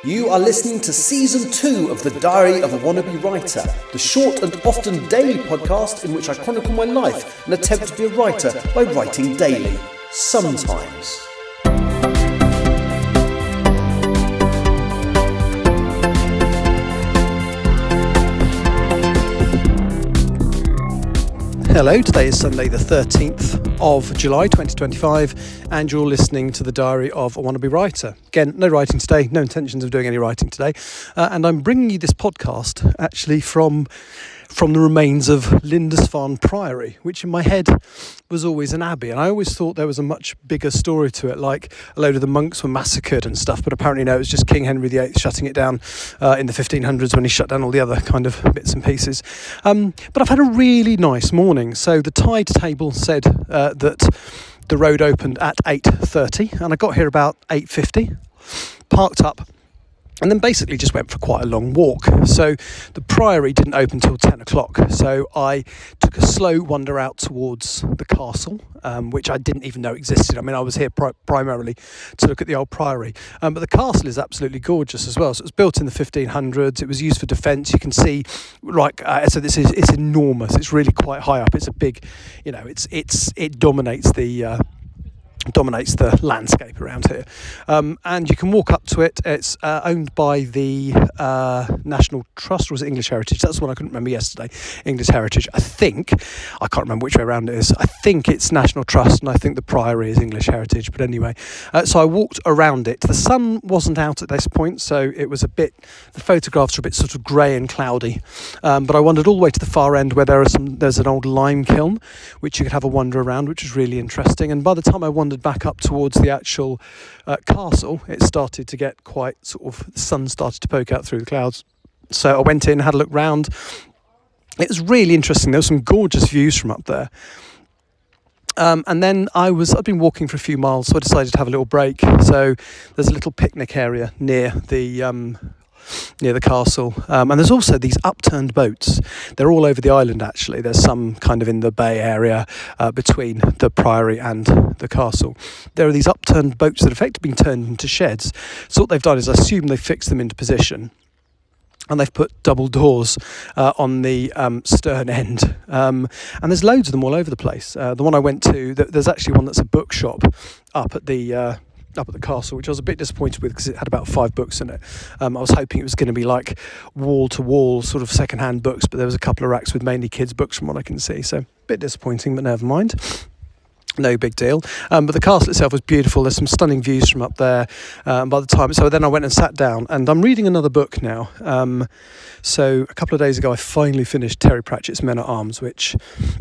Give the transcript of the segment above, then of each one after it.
You are listening to Season 2 of The Diary of a Wannabe Writer, the short and often daily podcast in which I chronicle my life and attempt to be a writer by writing daily. Sometimes. Hello, today is Sunday the 13th of July 2025 and you're listening to The Diary of a Wannabe Writer. Again, no writing today, no intentions of doing any writing today, and I'm bringing you this podcast actually from the remains of Lindisfarne Priory, which in my head was always an abbey, and I always thought there was a much bigger story to it, like a load of the monks were massacred and stuff, but apparently no, it was just King Henry VIII shutting it down in the 1500s when he shut down all the other kind of bits and pieces. But I've had a really nice morning. So the tide table said that the road opened at 8:30 and I got here about 8:50, parked up, and then basically just went for quite a long walk. So the Priory didn't open till 10 o'clock. So I took a slow wander out towards the castle, which I didn't even know existed. I mean, I was here primarily to look at the old Priory. But the castle is absolutely gorgeous as well. So it was built in the 1500s. It was used for defence. You can see, so it's enormous. It's really quite high up. It's a big, it dominates the landscape around here, and you can walk up to it. It's owned by the National Trust, or was it English Heritage? That's the one I couldn't remember yesterday. English Heritage, I can't remember which way around it is. I think it's National Trust, and I think the Priory is English Heritage. But anyway, so I walked around it. The sun wasn't out at this point, so it was the photographs are a bit sort of grey and cloudy, but I wandered all the way to the far end where there's an old lime kiln which you could have a wander around, which was really interesting. And by the time I wandered back up towards the actual castle, it started to get quite the sun started to poke out through the clouds. So I went in, had a look round. It was really interesting. There were some gorgeous views from up there. And then I'd been walking for a few miles, so I decided to have a little break. So there's a little picnic area near the castle, and there's also these upturned boats. They're all over the island actually. There's some kind of in the bay area between the Priory and the castle. There are these upturned boats that have effectively been turned into sheds. So what they've done is, I assume they've fixed them into position, and they've put double doors on the stern end, and there's loads of them all over the place. The one I went to, there's actually one that's a bookshop up at the castle, which I was a bit disappointed with because it had about 5 books in it. I was hoping it was going to be like wall-to-wall sort of second-hand books, but there was a couple of racks with mainly kids' books from what I can see, so a bit disappointing, but never mind. No big deal. But the castle itself was beautiful. There's some stunning views from up there. So then I went and sat down, and I'm reading another book now. So a couple of days ago I finally finished Terry Pratchett's Men at Arms, which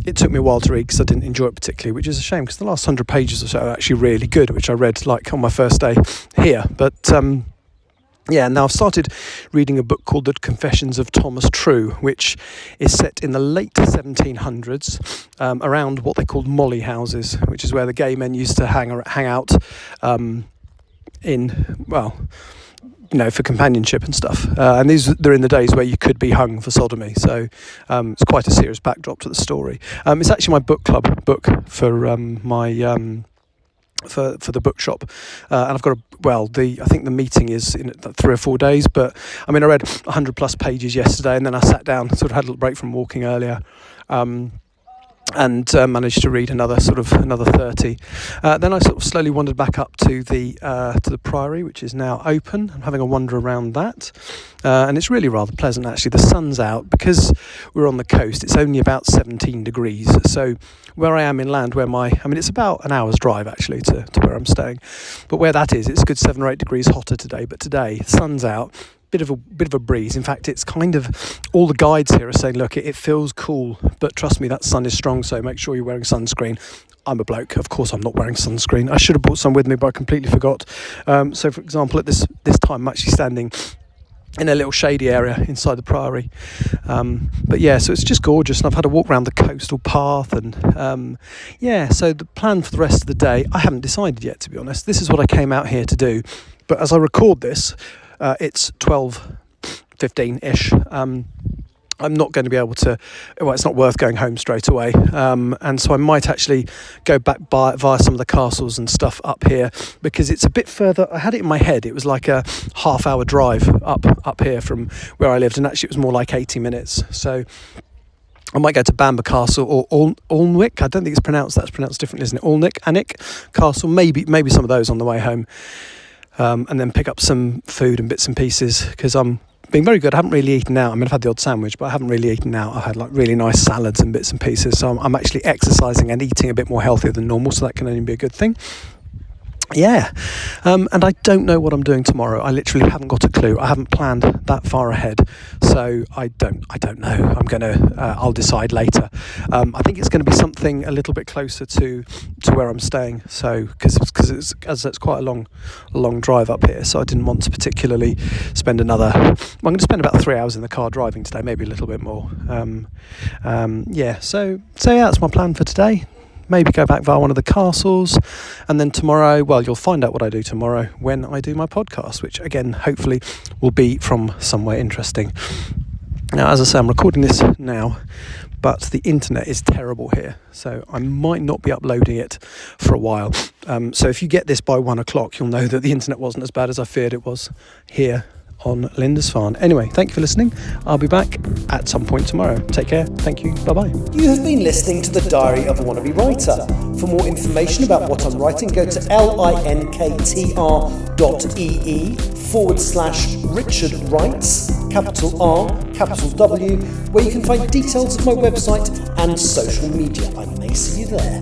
it took me a while to read because I didn't enjoy it particularly, which is a shame because the last 100 pages or so are actually really good, which I read like on my first day here. But now I've started reading a book called The Confessions of Thomas True, which is set in the late 1700s around what they called molly houses, which is where the gay men used to hang out for companionship and stuff. And they're in the days where you could be hung for sodomy. So it's quite a serious backdrop to the story. It's actually my book club book for for the bookshop, and I've got I think the meeting is in 3 or 4 days, but I mean I read 100 plus pages yesterday, and then I sat down, sort of had a little break from walking earlier, and managed to read another 30. Then I sort of slowly wandered back up to the Priory, which is now open. I'm having a wander around that, and it's really rather pleasant actually. The sun's out because we're on the coast. It's only about 17 degrees. So where I am inland, it's about an hour's drive actually to where I'm staying, but where that is, it's a good 7 or 8 degrees hotter today. But today, the sun's out. Bit of a breeze. In fact, it's kind of, all the guides here are saying, look, it feels cool, but trust me, that sun is strong, so make sure you're wearing sunscreen. I'm a bloke, of course I'm not wearing sunscreen. I should have brought some with me, but I completely forgot. So for example, at this time I'm actually standing in a little shady area inside the Priory. But yeah, so it's just gorgeous, and I've had a walk around the coastal path, and so the plan for the rest of the day, I haven't decided yet, to be honest. This is what I came out here to do, but as I record this, it's 12:15ish. I'm not going to be able to, well, it's not worth going home straight away. And so I might actually go back via some of the castles and stuff up here, because it's a bit further. I had it in my head. It was like a half-hour drive up here from where I lived, and actually it was more like 80 minutes. So I might go to Bamber Castle or Alnwick. I don't think it's pronounced. That's pronounced differently, isn't it? Alnwick Castle. Maybe some of those on the way home, and then pick up some food and bits and pieces, because I'm being very good. I haven't really eaten out. I mean, I've had the odd sandwich, but I haven't really eaten out. I've had like really nice salads and bits and pieces. So I'm actually exercising and eating a bit more healthier than normal. So that can only be a good thing. Yeah, and I don't know what I'm doing tomorrow. I literally haven't got a clue. I haven't planned that far ahead, so I don't know. I'll decide later. I think it's going to be something a little bit closer to where I'm staying. So because it's quite a long drive up here, so I didn't want to particularly spend another. I'm going to spend about 3 hours in the car driving today, maybe a little bit more. Yeah. So yeah, that's my plan for today. Maybe go back via one of the castles, and then tomorrow, well, you'll find out what I do tomorrow when I do my podcast, which again, hopefully will be from somewhere interesting. Now, as I say, I'm recording this now, but the internet is terrible here, so I might not be uploading it for a while. So if you get this by 1 o'clock, you'll know that the internet wasn't as bad as I feared it was here on Lindisfarne. Anyway, thank you for listening. I'll be back at some point tomorrow. Take care. Thank you. Bye-bye. You have been listening to The Diary of a Wannabe Writer. For more information about what I'm writing, go to linktr.ee/Richard Writes, capital R, capital W, where you can find details of my website and social media. I may see you there.